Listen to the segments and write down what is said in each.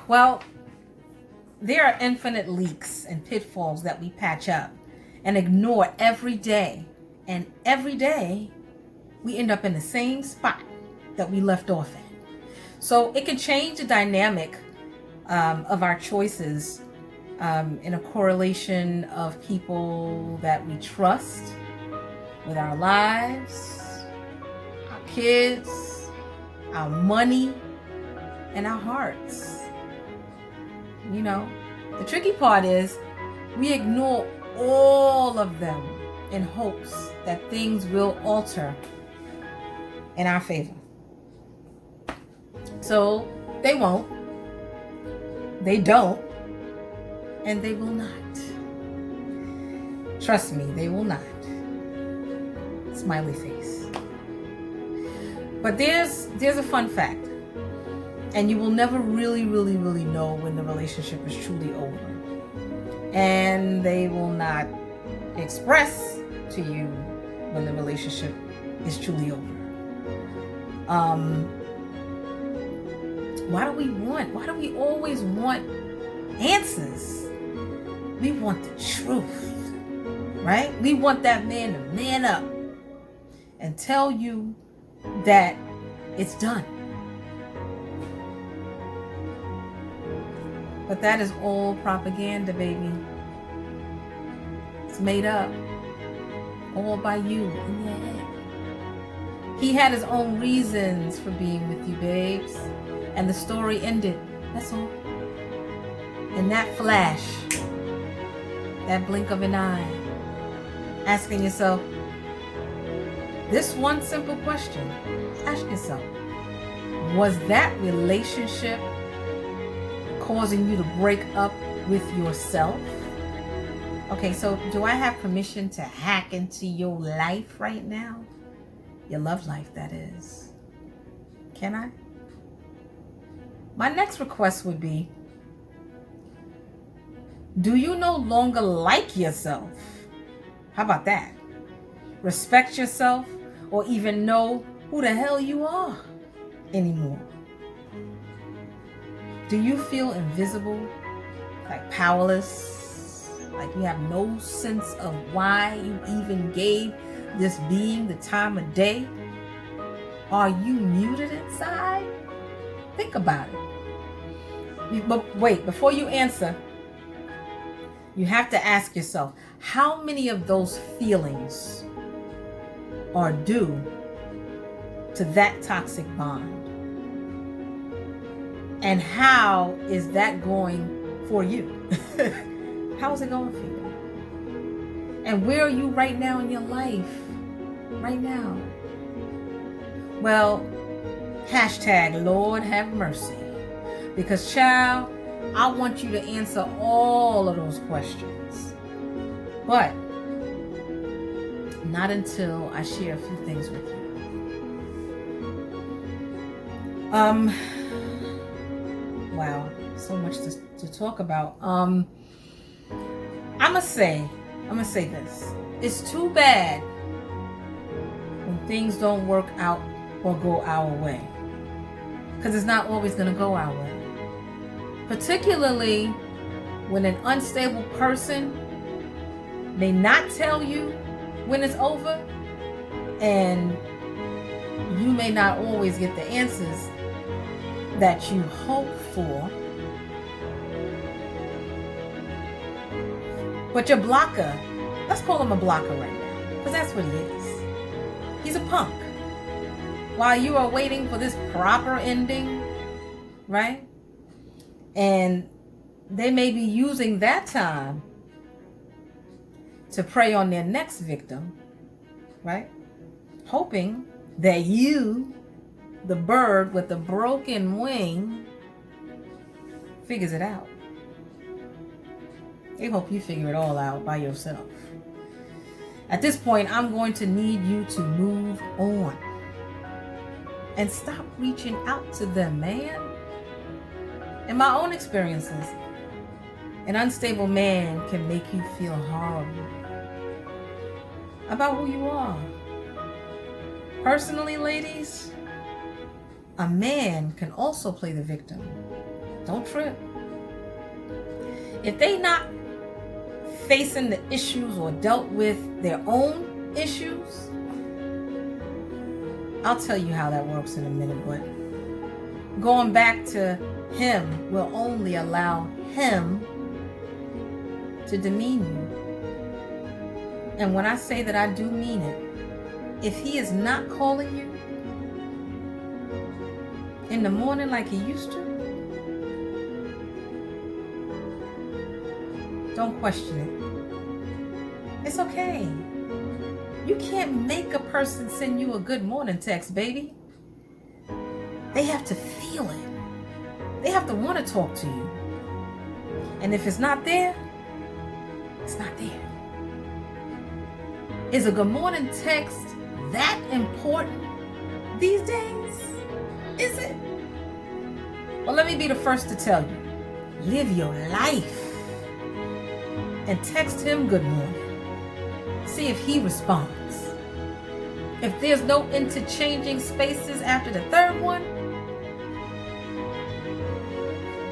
Well, there are infinite leaks and pitfalls that we patch up and ignore every day. And every day, we end up in the same spot that we left off at. So it can change the dynamic of our choices in a correlation of people that we trust with our lives, our kids, our money, and our hearts. You know, the tricky part is we ignore all of them in hopes that things will alter in our favor. So they won't, they don't, and they will not. Trust me, they will not. Smiley face. But there's a fun fact. And you will never really know when the relationship is truly over. And they will not express to you when the relationship is truly over. Why do we always want answers? We want the truth, right? We want that man to man up and tell you that it's done. But that is all propaganda, baby. It's made up. All by you in your head. He had his own reasons for being with you, babes. And the story ended. That's all. In that flash, that blink of an eye, asking yourself this one simple question. Ask yourself, was that relationship causing you to break up with yourself? Okay, so do I have permission to hack into your life right now? Your love life, that is. Can I? My next request would be, do you no longer like yourself? How about that? Respect yourself or even know who the hell you are anymore? Do you feel invisible, like powerless, like you have no sense of why you even gave this being the time of day? Are you muted inside? Think about it. But wait, before you answer, you have to ask yourself, how many of those feelings are due to that toxic bond? And how is that going for you? How is it going for you? And where are you right now in your life? Right now. Well, hashtag Lord have mercy. Because child, I want you to answer all of those questions. But not until I share a few things with you. Wow, so much to talk about. I'm gonna say this. It's too bad when things don't work out or go our way. Because it's not always gonna go our way. Particularly when an unstable person may not tell you when it's over, and you may not always get the answers that you hope for. But your blocker, let's call him a blocker right now, because that's what he is. He's a punk. While you are waiting for this proper ending, right? And they may be using that time to prey on their next victim, right? Hoping that you, the bird with the broken wing, figures it out. They hope you figure it all out by yourself. At this point, I'm going to need you to move on and stop reaching out to them, man. In my own experiences, an unstable man can make you feel horrible about who you are. Personally, ladies, a man can also play the victim Don't trip. If they not facing the issues or dealt with their own issues, I'll tell you how that works in a minute, but going back to him will only allow him to demean you. And when I say that, I do mean it. If he is not calling you in the morning like he used to, don't question it. It's okay. You can't make a person send you a good morning text, baby. They have to feel it. They have to want to talk to you. And if it's not there, it's not there. Is a good morning text that important these days? Is it? Well, let me be the first to tell you. Live your life. And text him good morning. See if he responds. If there's no interchanging spaces after the third one,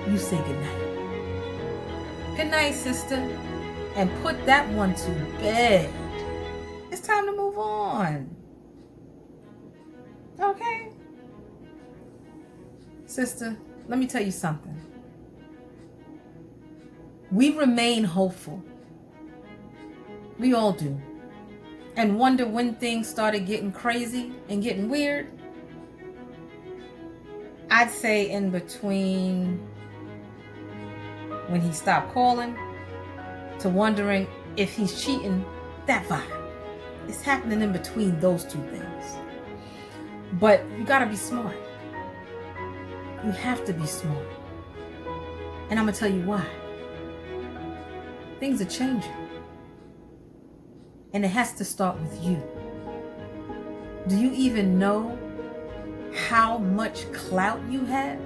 you say goodnight. Good night, sister. And put that one to bed. It's time to move on. Okay? Sister, let me tell you something. We remain hopeful. We all do. And wonder when things started getting crazy and getting weird. I'd say in between when he stopped calling to wondering if he's cheating, that vibe. It's happening in between those two things. But you gotta be smart. You have to be smart. And I'm gonna tell you why. Things are changing. And it has to start with you. Do you even know how much clout you have?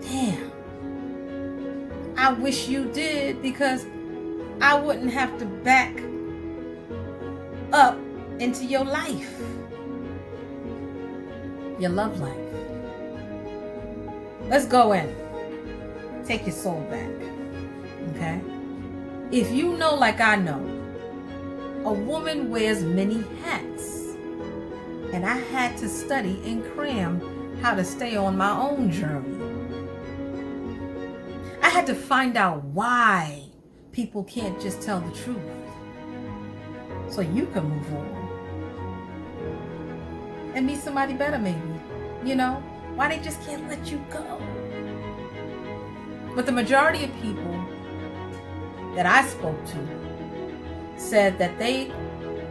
Damn. I wish you did, because I wouldn't have to back up into your life. Your love life. Let's go in. Take your soul back. Okay? If you know, like I know, a woman wears many hats. And I had to study and cram how to stay on my own journey. I had to find out why people can't just tell the truth. So you can move on. And meet somebody better, maybe. You know? Why they just can't let you go. But the majority of people that I spoke to said that they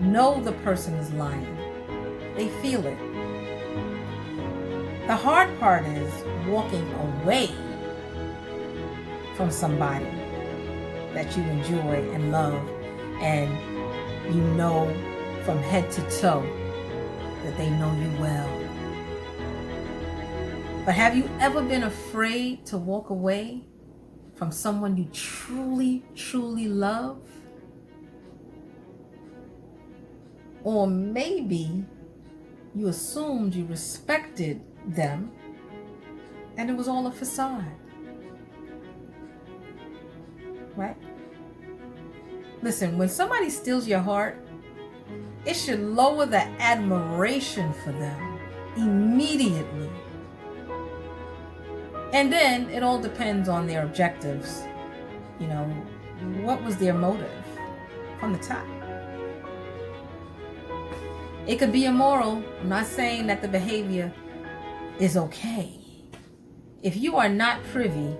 know the person is lying. They feel it. The hard part is walking away from somebody that you enjoy and love, and you know from head to toe that they know you well. But have you ever been afraid to walk away from someone you truly, truly love? Or maybe you assumed you respected them and it was all a facade. Right? Listen, when somebody steals your heart, it should lower the admiration for them immediately. And then it all depends on their objectives. You know, what was their motive from the top? It could be immoral. I'm not saying that the behavior is okay. If you are not privy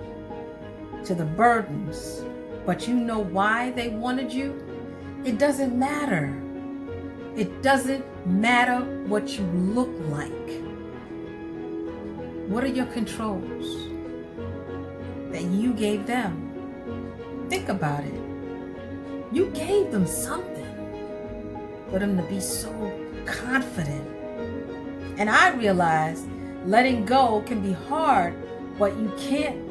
to the burdens, but you know why they wanted you, it doesn't matter. It doesn't matter what you look like. What are your controls that you gave them? Think about it. You gave them something for them to be so confident. And I realized letting go can be hard, but you can't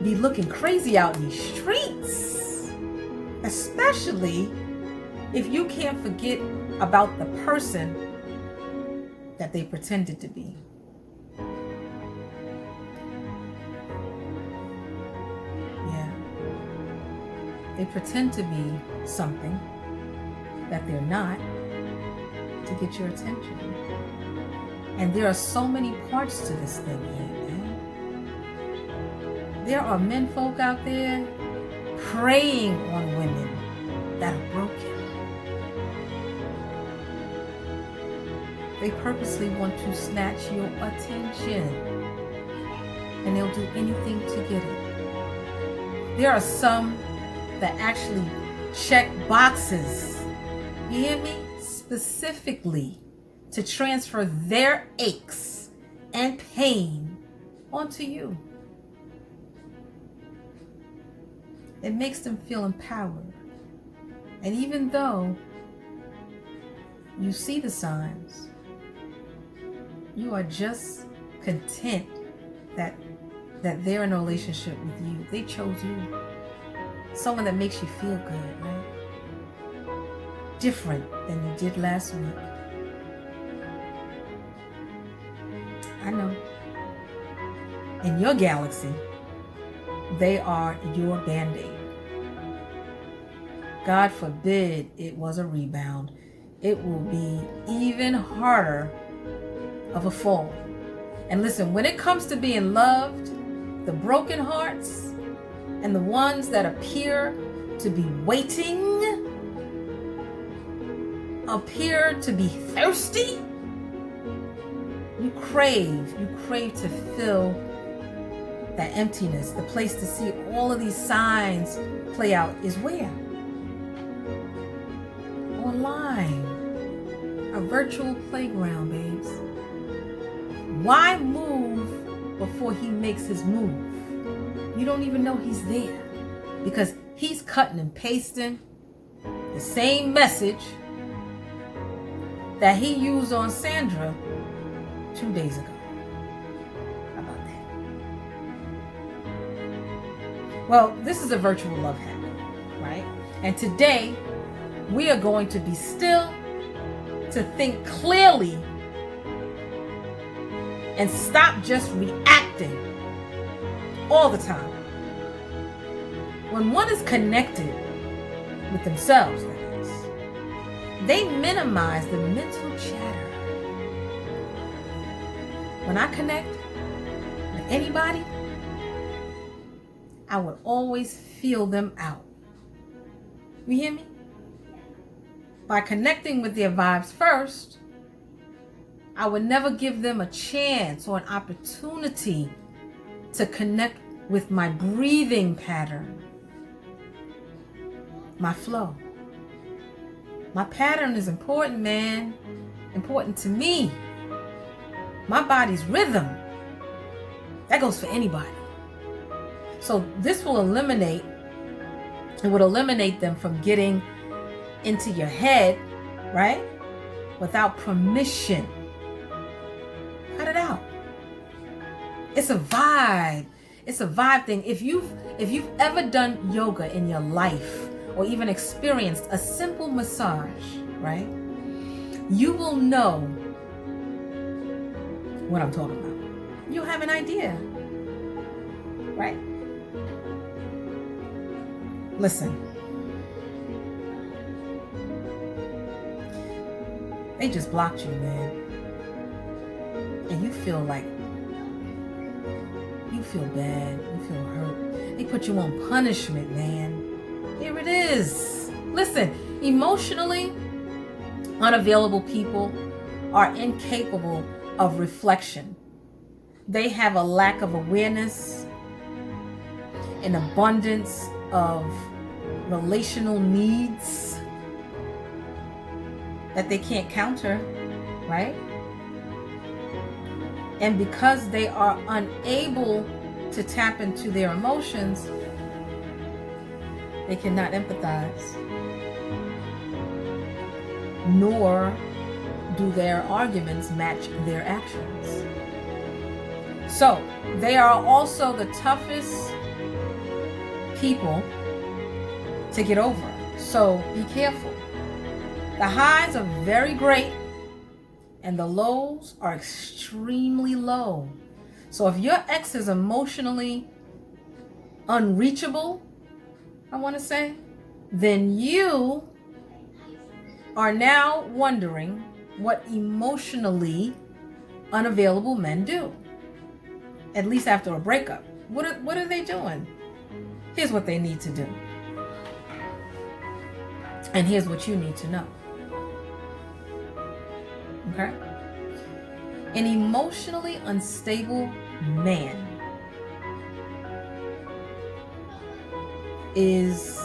be looking crazy out in these streets. Especially if you can't forget about the person that they pretended to be. They pretend to be something that they're not to get your attention. And there are so many parts to this thing here, man. There are men folk out there preying on women that are broken. They purposely want to snatch your attention, and they'll do anything to get it. There are some that actually check boxes, you hear me, specifically to transfer their aches and pain onto you. It makes them feel empowered. And even though you see the signs, you are just content that they're in a relationship with you. They chose you. Someone that makes you feel good, right? Different than you did last week. I know. In your galaxy, they are your Band-Aid. God forbid it was a rebound. It will be even harder of a fall. And listen, when it comes to being loved, the broken hearts and the ones that appear to be waiting, appear to be thirsty, you crave to fill that emptiness. The place to see all of these signs play out is where? Online. A virtual playground, babes. Why move before he makes his move? You don't even know he's there because he's cutting and pasting the same message that he used on Sandra 2 days ago. How about that? Well, this is a virtual love hack, right? And today we are going to be still, to think clearly, and stop just reacting all the time. When one is connected with themselves, that is, they minimize the mental chatter. When I connect with anybody, I would always feel them out. You hear me? By connecting with their vibes first, I would never give them a chance or an opportunity to connect with my breathing pattern, my flow. My pattern is important, man. Important to me. My body's rhythm. That goes for anybody. So this will eliminate them from getting into your head, right? Without permission. Cut it out. It's a vibe. It's a vibe thing. If you've ever done yoga in your life or even experienced a simple massage, right? You will know what I'm talking about. You'll have an idea, right? Listen. They just blocked you, man. And you feel like, you feel bad, you feel hurt. They put you on punishment, man. Here it is. Listen, emotionally unavailable people are incapable of reflection. They have a lack of awareness, an abundance of relational needs that they can't counter, right? And because they are unable to tap into their emotions, they cannot empathize, nor do their arguments match their actions. So they are also the toughest people to get over. So be careful. The highs are very great and the lows are extremely low. So if your ex is emotionally unreachable, I want to say, then you are now wondering what emotionally unavailable men do. At least after a breakup. What are they doing? Here's what they need to do. And here's what you need to know. Okay? An emotionally unstable man is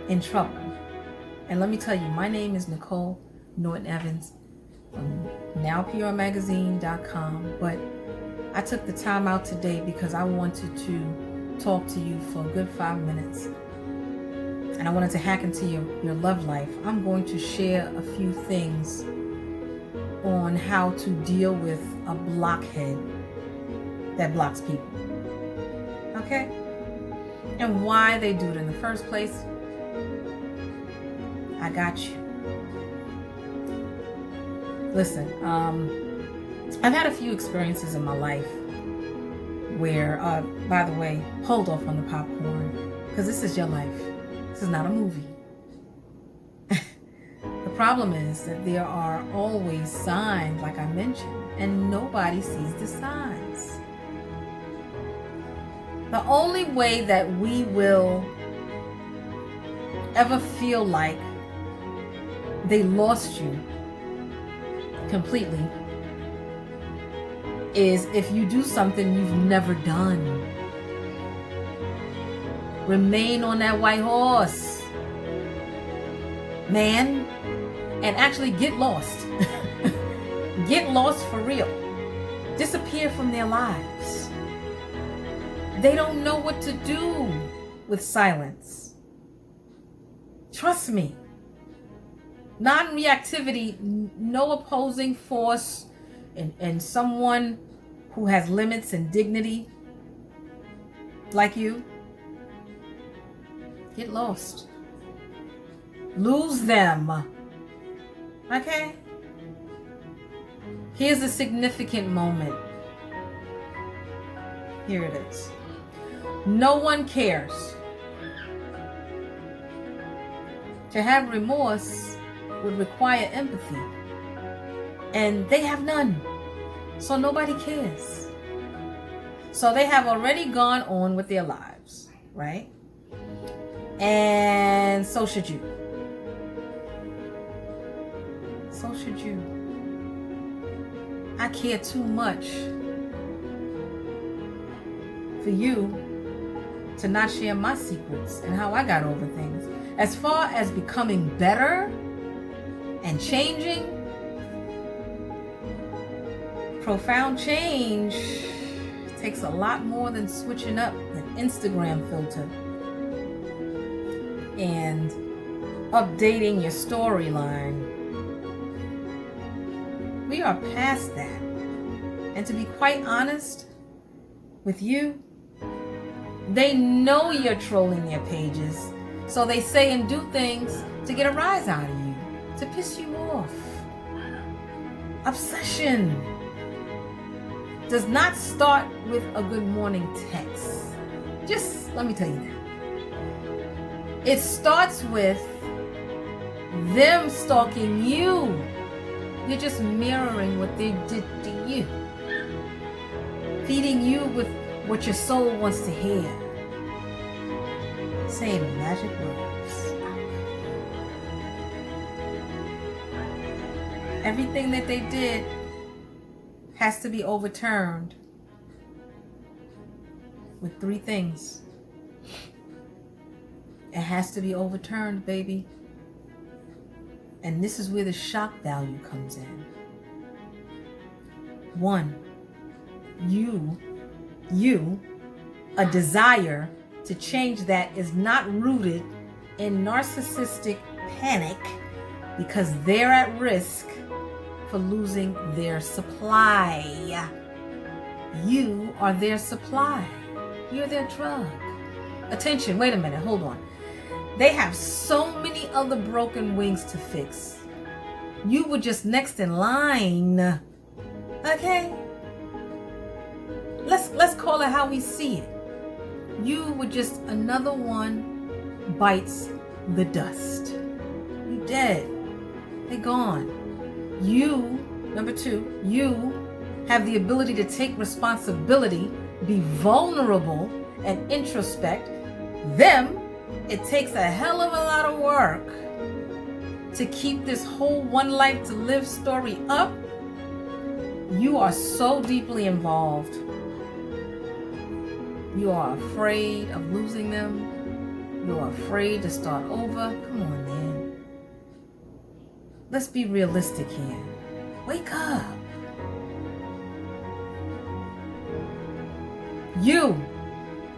in trouble. And let me tell you, my name is Nicole Norton Evans from nowprmagazine.com. But I took the time out today because I wanted to talk to you for a good 5 minutes. And I wanted to hack into your love life. I'm going to share a few things on how to deal with a blockhead that blocks people. Okay? And why they do it in the first place. I got you. Listen, I've had a few experiences in my life where, by the way, hold off on the popcorn, because this is your life. This is not a movie. The problem is that there are always signs, like I mentioned, and nobody sees the signs. The only way that we will ever feel like they lost you completely is if you do something you've never done. Remain on that white horse, man, and actually get lost. Get lost for real. Disappear from their lives. They don't know what to do with silence. Trust me. Non-reactivity, no opposing force, and someone who has limits and dignity like you, get lost. Lose them. Okay? Here's a significant moment. Here it is. No one cares. To have remorse would require empathy. And they have none. So nobody cares. So they have already gone on with their lives, right? And so should you. So should you. I care too much for you to not share my secrets and how I got over things. As far as becoming better and changing, profound change takes a lot more than switching up an Instagram filter and updating your storyline. We are past that. And to be quite honest with you, they know you're trolling their pages, so they say and do things to get a rise out of you, to piss you off. Obsession does not start with a good morning text. Just let me tell you that. It starts with them stalking you. You're just mirroring what they did to you. Feeding you with what your soul wants to hear. Saying magic words. Everything that they did has to be overturned with 3 things. It has to be overturned, baby. And this is where the shock value comes in. 1, a desire to change that is not rooted in narcissistic panic because they're at risk for losing their supply. You are their supply. You're their drug. Attention, wait a minute, hold on. They have so many other broken wings to fix. You were just next in line. Okay? Let's call it how we see it. You were just another one bites the dust. You dead. They gone. You, number two, you have the ability to take responsibility, be vulnerable, and introspect. Them, it takes a hell of a lot of work to keep this whole one life to live story up. You are so deeply involved. You are afraid of losing them. You are afraid to start over. Come on, man. Let's be realistic here. Wake up. You,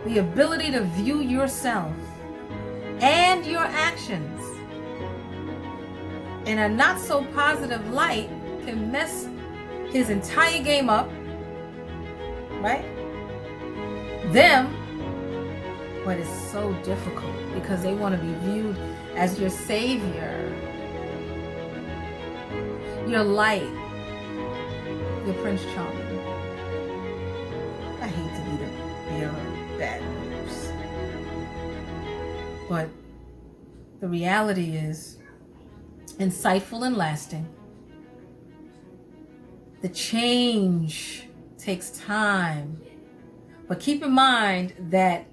the ability to view yourself and your actions in a not so positive light can mess his entire game up, right? Them, but it's so difficult because they want to be viewed as your savior, your light, your Prince Charming. I hate to be the bearer of bad news, but the reality is insightful and lasting. The change takes time, but keep in mind that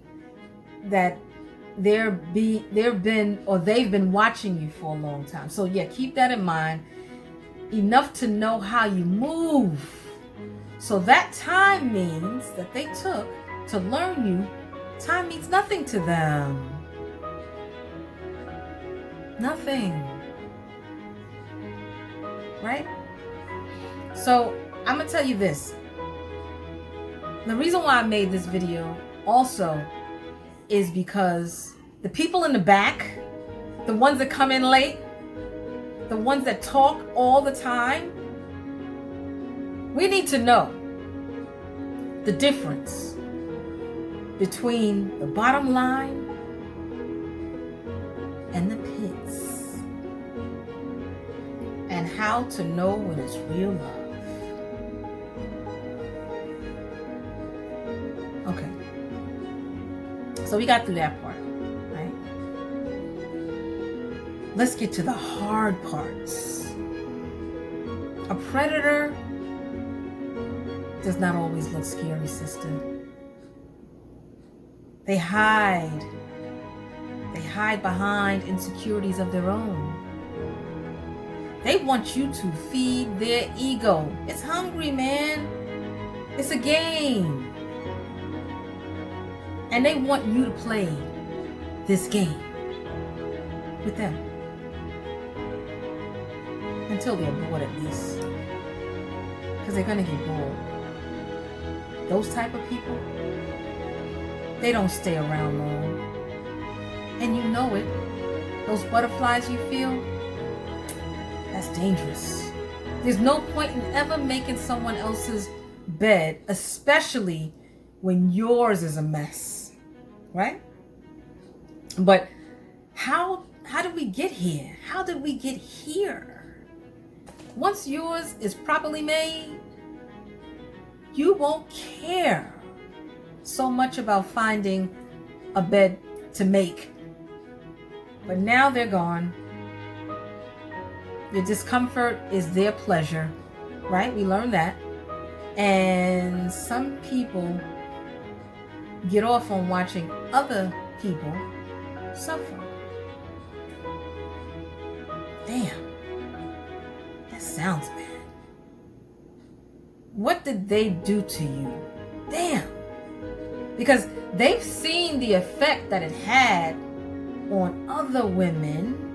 they've been watching you for a long time. So yeah, keep that in mind. Enough to know how you move. So that time means that they took to learn you. Time means nothing to them. Nothing. Right? So I'm gonna tell you this. The reason why I made this video also is because the people in the back, the ones that come in late, the ones that talk all the time, we need to know the difference between the bottom line and the pits, and how to know when it's real love. Okay, so we got through that part, right? Let's get to the hard parts. A predator does not always look scary, sister. They hide. They hide behind insecurities of their own. They want you to feed their ego. It's hungry, man. It's a game. And they want you to play this game with them. Until they're bored, at least. Because they're going to get bored. Those type of people, they don't stay around long. And you know it. Those butterflies you feel, that's dangerous. There's no point in ever making someone else's bed, especially when yours is a mess, right? But how did we get here? How did we get here? Once yours is properly made, you won't care so much about finding a bed to make. But now they're gone. Your discomfort is their pleasure, right? We learned that. And some people get off on watching other people suffer. Damn, that sounds bad. What did they do to you? Damn. Because they've seen the effect that it had on other women,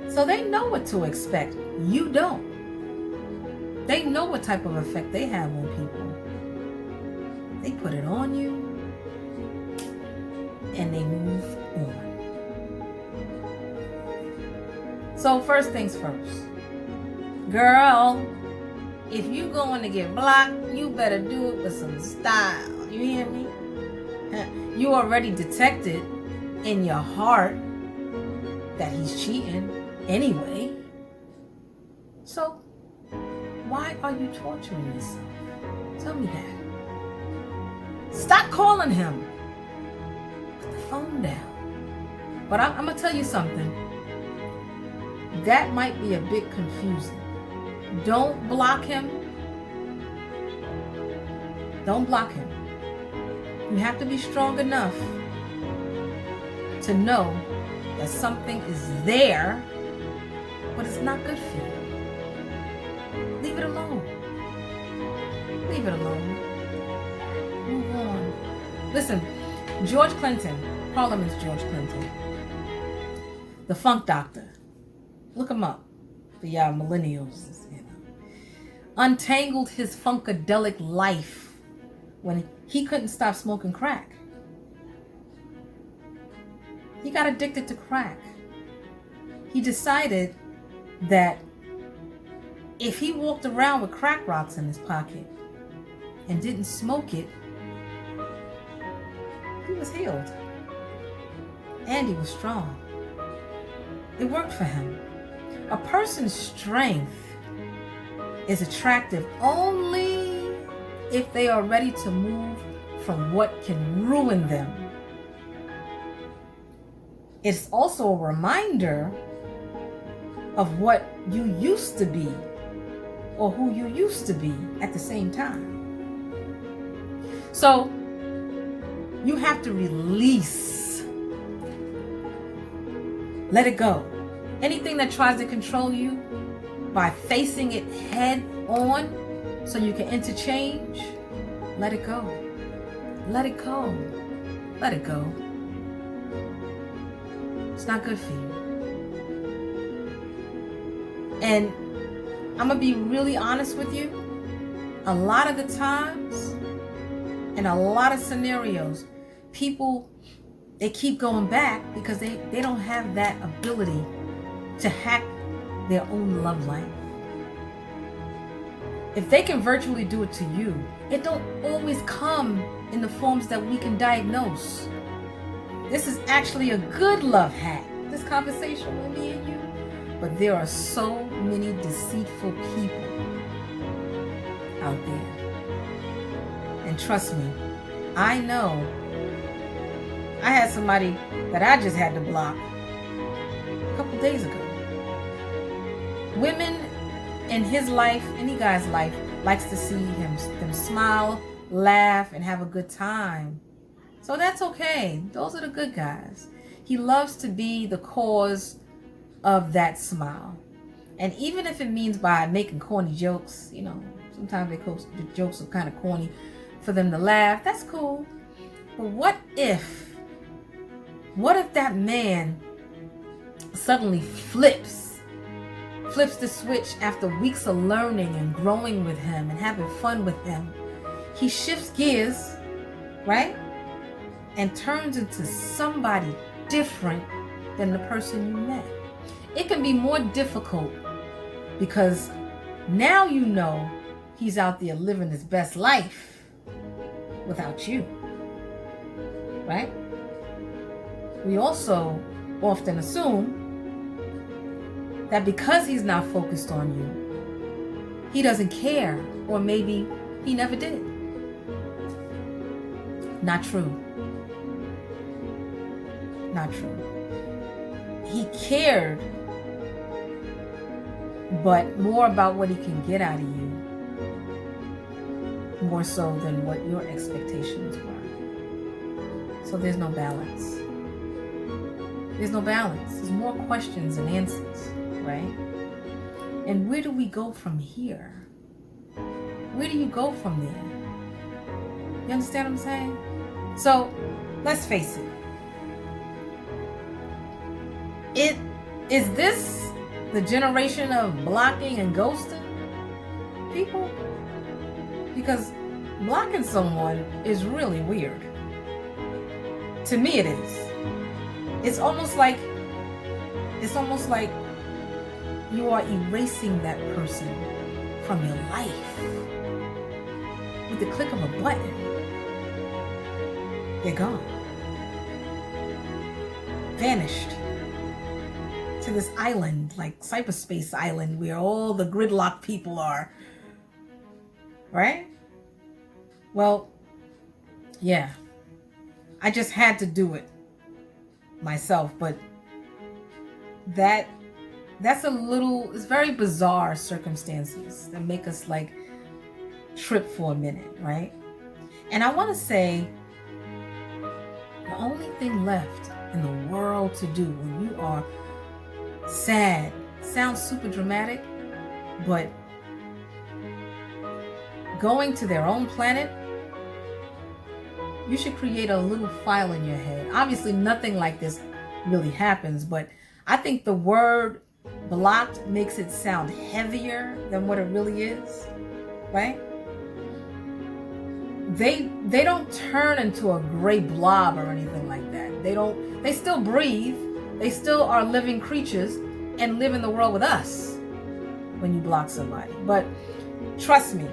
so they know what to expect. You don't. They know what type of effect they have on people. They put it on you, and they move on. So first things first. Girl, if you going to get blocked, you better do it with some style. You hear me? You already detected in your heart that he's cheating anyway. So why are you torturing yourself? Tell me that. Stop calling him. Put the phone down. But I'm going to tell you something. That might be a bit confusing. Don't block him. Don't block him. You have to be strong enough to know that something is there, but it's not good for you. Leave it alone. Leave it alone. Move on. Listen, George Clinton, Parliament's George Clinton, the funk doctor. Look him up for y'all millennials. You know. Untangled his funkadelic life when he couldn't stop smoking crack. He got addicted to crack. He decided that if he walked around with crack rocks in his pocket and didn't smoke it, he was healed. And he was strong. It worked for him. A person's strength is attractive only if they are ready to move from what can ruin them. It's also a reminder of what you used to be or who you used to be at the same time. So you have to release. Let it go. Anything that tries to control you, by facing it head on so you can interchange, let it go. Let it go. Let it go. It's not good for you. And I'm going to be really honest with you. A lot of the times, in a lot of scenarios, people, they keep going back because they don't have that ability to hack their own love life. If they can virtually do it to you, it don't always come in the forms that we can diagnose. This is actually a good love hack, this conversation with me and you. But there are so many deceitful people out there. And trust me, I know. I had somebody that I just had to block a couple days ago. Women in his life, any guy's life, likes to see them smile, laugh, and have a good time. So that's okay. Those are the good guys. He loves to be the cause of that smile. And even if it means by making corny jokes, you know, sometimes the jokes are kind of corny for them to laugh, that's cool. But what if that man suddenly flips the switch after weeks of learning and growing with him and having fun with him? He shifts gears, right? And turns into somebody different than the person you met. It can be more difficult because now you know he's out there living his best life without you, right? We also often assume that because he's not focused on you, he doesn't care, or maybe he never did. Not true. Not true. He cared, but more about what he can get out of you, more so than what your expectations were. So there's no balance. There's no balance. There's more questions than answers, right? And where do we go from here? Where do you go from there? You understand what I'm saying? So let's face it. Is this the generation of blocking and ghosting people? Because blocking someone is really weird. To me it is. It's almost like you are erasing that person from your life with the click of a button. They're gone. Vanished to this island, like cyberspace island, where all the gridlock people are. Right? Well, yeah. I just had to do it. myself, but that's it's very bizarre circumstances that make us like trip for a minute, right? And I want to say the only thing left in the world to do when you are sad sounds super dramatic, but going to their own planet, you should create a little file in your head. Obviously, nothing like this really happens, but I think the word blocked makes it sound heavier than what it really is, right? They don't turn into a gray blob or anything like that. They still breathe. They still are living creatures and live in the world with us when you block somebody. But trust me,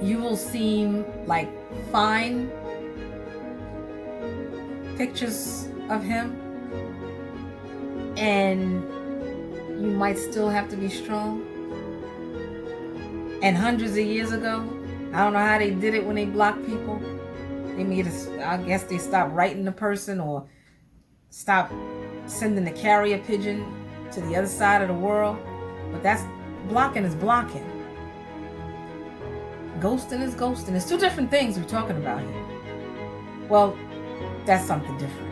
you will seem like fine pictures of him, and you might still have to be strong. And hundreds of years ago, I don't know how they did it when they blocked people. I guess they stopped writing the person or stopped sending the carrier pigeon to the other side of the world. But that's blocking is blocking. Ghosting is ghosting. It's two different things we're talking about here. Well, that's something different.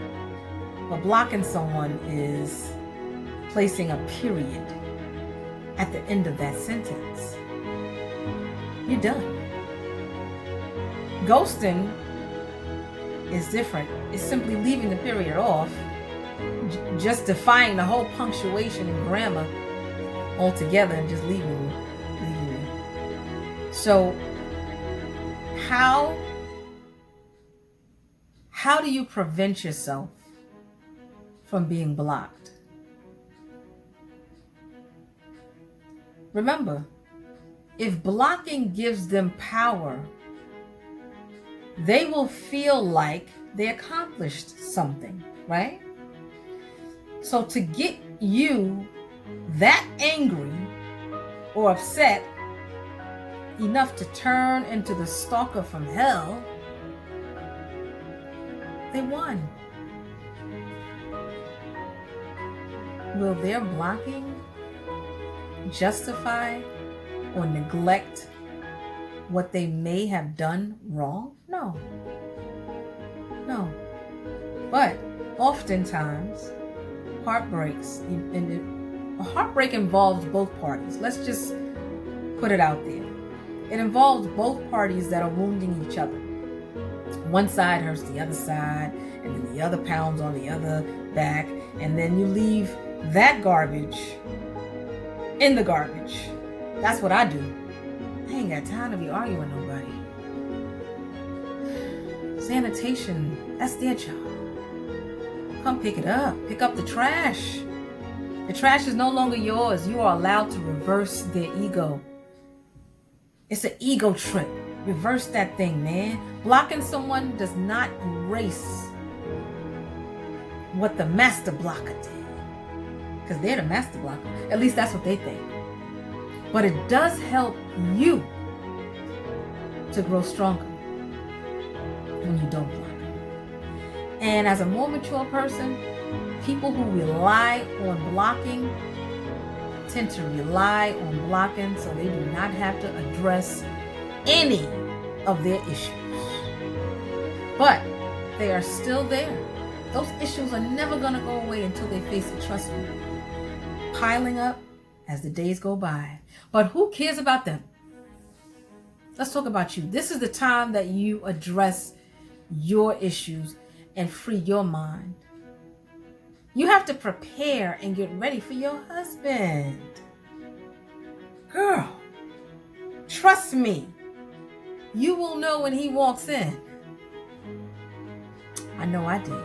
But blocking someone is placing a period at the end of that sentence. You're done. Ghosting is different. It's simply leaving the period off, just defying the whole punctuation and grammar altogether and just leaving you. So how do you prevent yourself from being blocked? Remember, if blocking gives them power, they will feel like they accomplished something, right? So to get you that angry or upset enough to turn into the stalker from hell, they won. Will their blocking justify or neglect what they may have done wrong? No. But oftentimes, heartbreak involves both parties. Let's just put it out there. It involves both parties that are wounding each other. One side hurts the other side, and then the other pounds on the other back, and then you leave that garbage in the garbage. That's what I do. I ain't got time to be arguing with nobody. Sanitation, that's their job. Come pick it up. Pick up the trash. The trash is no longer yours. You are allowed to reverse their ego. It's an ego trip. Reverse that thing, man. Blocking someone does not erase what the master blocker did. Because they're the master blocker. At least that's what they think. But it does help you to grow stronger when you don't block. And as a more mature person, people who rely on blocking tend to rely on blocking so they do not have to address any of their issues. But they are still there. Those issues are never going to go away until they face it, trust me. Piling up as the days go by. But who cares about them? Let's talk about you. This is the time that you address your issues and free your mind. You have to prepare and get ready for your husband. Girl, trust me. You will know when he walks in. I know I did.